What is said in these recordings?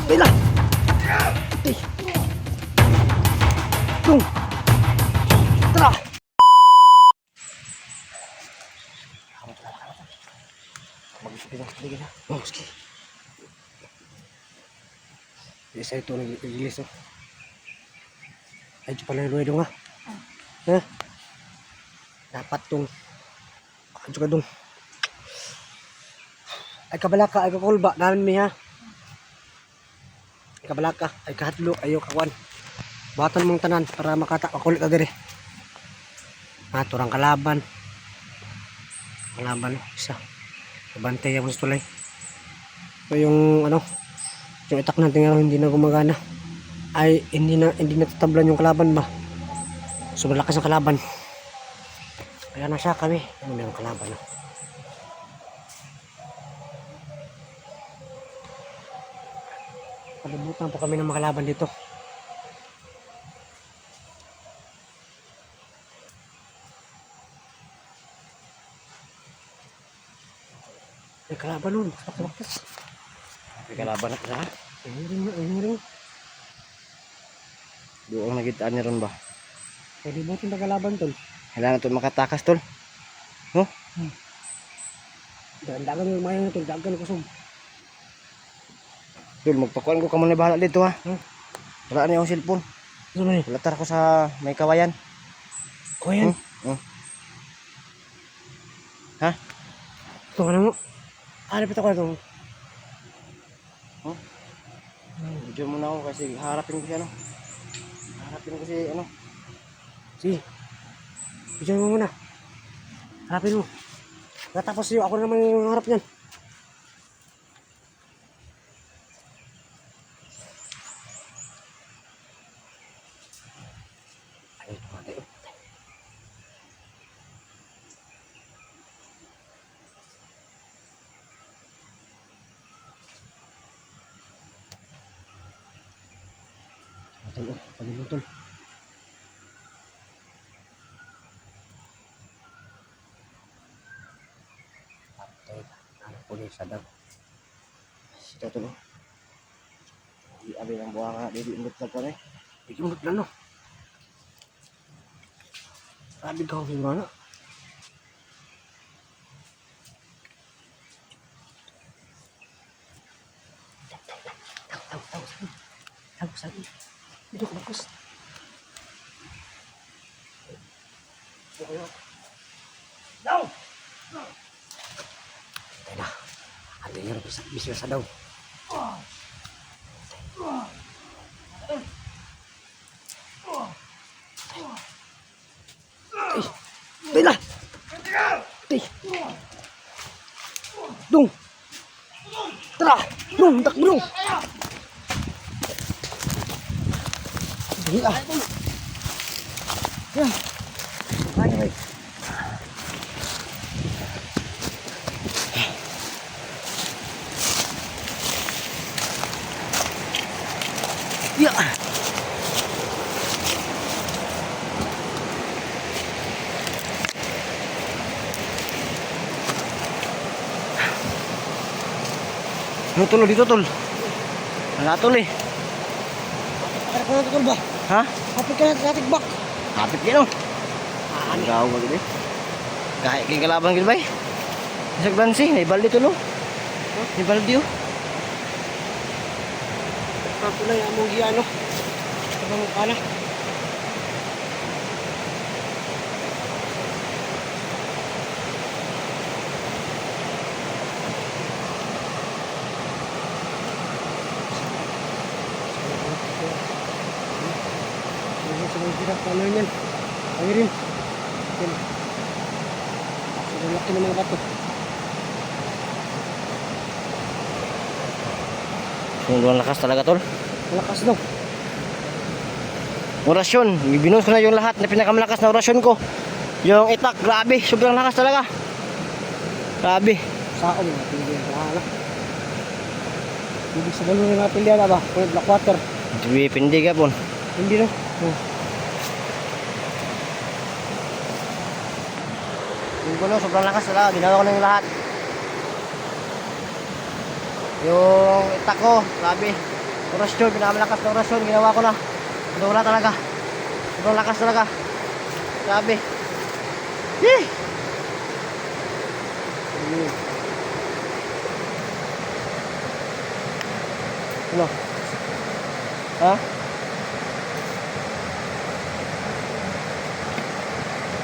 Bela! Ih! Tung! Tara! Mag-isip na. Oh, sige. Isa ito nag-ilis, oh. Ay, ito pala yung ruedo nga. Ha? Dapat tong kadyo ka dong. Ay kabalaka, ay kakulba, namin mi ha. Ay kabalaka, ay kahadlo, ayaw kakuan. Batan mong tanan para makata, kakulit ka diri. Ha, turang kalaban. Kalaban, isa. Kabantay ako sa tulay. So yung ano, yung itak natin nga hindi na gumagana. Ay hindi na tatablan yung kalaban ba. So malakas ang kalaban. Kaya nasa kami, ano yung kalaban no? Kalibutan po kami ng makalaban dito. May kalaban nun, bakit? May kalaban na ka. Ayun rin. Doon nagitaan niya ron ba? Pwede ba itong kalaban tol? Kailangan ito makatakas tol. No? Dagan yung mayo na tol, dagan kusog. Tol, magpakuan ko ka muna bahala dito ha. Wala na yung cellphone. Ano ba Wala tara ko sa may kawayan. Kuyan? Ha? Ito ka na mo. Hanap ito ko na ito. Video muna ako kasi harapin ko siya no. Harapin ko si ano. Sige. Bidyan mo muna. Harapin mo. Natapos yun, ako naman yung harap niyan. Ay, tumatay. Pagilutol. Ano po sa daw. Sito tol. Di abi ang buha nga dili imot na po na. Bigyan mo lang no. Sabi ka kung gimana. Tahu sabi. Dito ka bagus. Daw! Tayo na. Ate nga bisa sa daw. Bela! Tih! Dung! Tara! Dung! Takbo dung! Gila! Yan! Ay! Ya! Ano tol dito tol? Wala tol eh. Ano ka na tol ba? Ha? Hapit ka na sa tigbak. Hapit gino. Ang gaw ba gid? Kahit king kalaban gid bay. Sa glansi, may baldi tol oh. May baldi oh. Kapulay among giano. Tabang kana. Ano yan? Ay rin. Sobrang laki ng mga bato. Sobrang lakas talaga tol. Malakas daw. Orasyon, binuhos ko na yung lahat na pinakamalakas na orasyon ko. Yung itak, grabe, sobrang lakas talaga. Grabe. Saong mga pilihan. Wala. Ibig sabihin ng mga pilihan na ba? Kung black water. Hindi pindi ka po. Hindi no? Yung gulo, sobrang lakas talaga. Ginawa ko na yung lahat. Yung itak ko, grabe. Orasyon, pinakamalakas na orasyon. Ginawa ko na. Wala talaga. Sobrang lakas talaga. Grabe. Eh! Ano? Ha?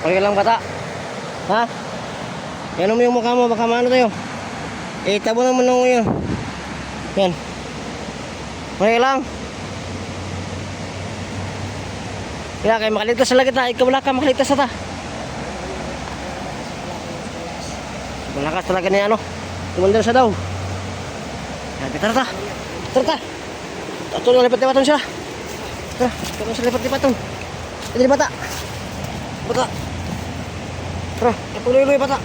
Okay lang bata? Ha? Yan mo yung mukha mo, baka maano tayo. Tabo naman ng yun. Yan. Okay lang. Kaya kayo makaligtas sa lagit na. Ikaw wala ka makaligtas sa ta. Malakas talaga niya ano. Tumulong sa daw. Sabi, tara. Tara. Ito na lipat-lipaton siya. Tara. Ito na siya lipat-lipaton. Ito bata. Bata. Tara. Tuloy-tuloy bata.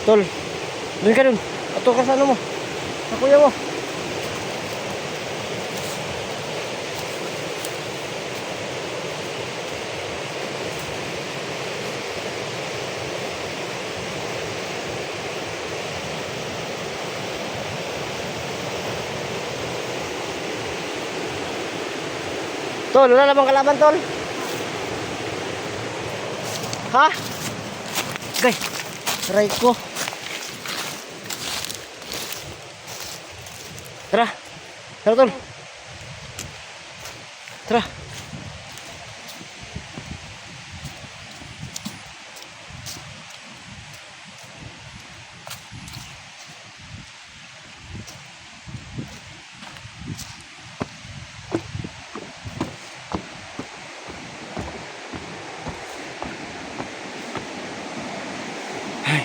Tol, doon ka dun. Ato ka sa ano mo. Sa kuya mo. Tol, wala namang kalaban, Tol. Ha? Okay. Try ko. Tara. Tara, Tol. Tara. Ay.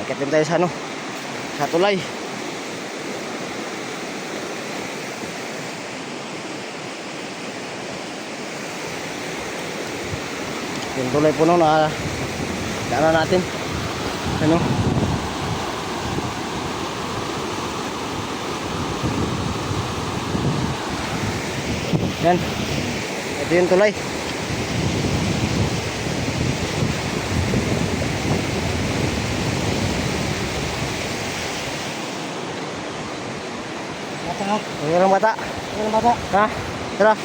Akit din tayo sa ano? Sa tulay. Yung tulay puno na daanan natin. Ano? Yan. Ito yung tulay. Bata ha? Ang bata. Ang bata. Ha? Tara.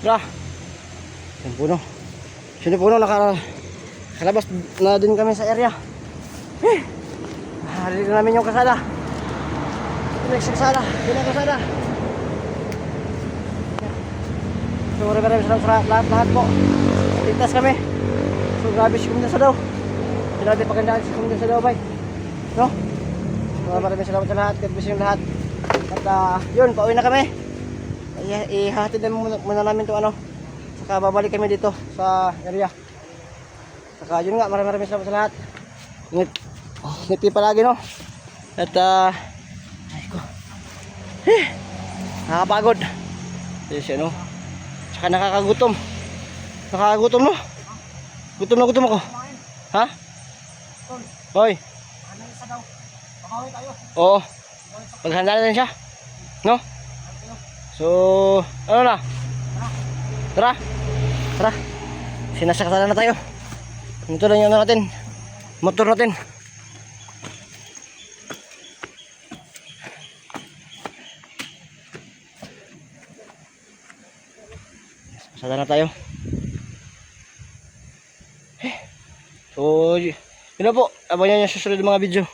Tara. Yung puno. Sino puno nakalabas na din kami sa area. Hari namin yung kasada. Next kasada. Yun ang kasada. So maraming salamat sa lahat po. Ligtas kami. So grabe si Kuminda sa daw. Grabe pagandaan si Kuminda sa daw bay. No? So maraming salamat sa lahat. God bless yung lahat. At yun, pauwi na kami. Ihatid na muna namin ito ano. Saka babalik kami dito sa area. Saka yun nga, maraming salamat sa lahat. Ngiti palagi no. At ay ko. Nakakapagod. Yes, ano. Saka nakakagutom. Nakakagutom no. Gutom ako. Ha? Hoy. Oo. Paghanda natin siya. No? So, ano na? Tara. Tara. Sinasaktan na tayo. Ito lang yung natin. Motor natin. Pasada na tayo. So, yun na po. Abangan nyo yung susunod mga video.